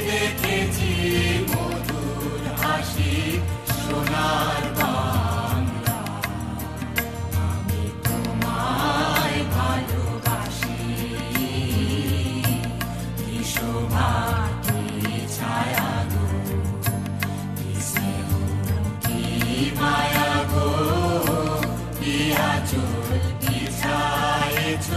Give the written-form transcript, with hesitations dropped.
দেখেছি মধুর হাসি সোনার বাংলা। আমি তোমায় ভালোবাসি, কি শোভা কি ছায়া গো, কি স্নেহ কি মায়া গো, কি আঁচল বিছায়েছ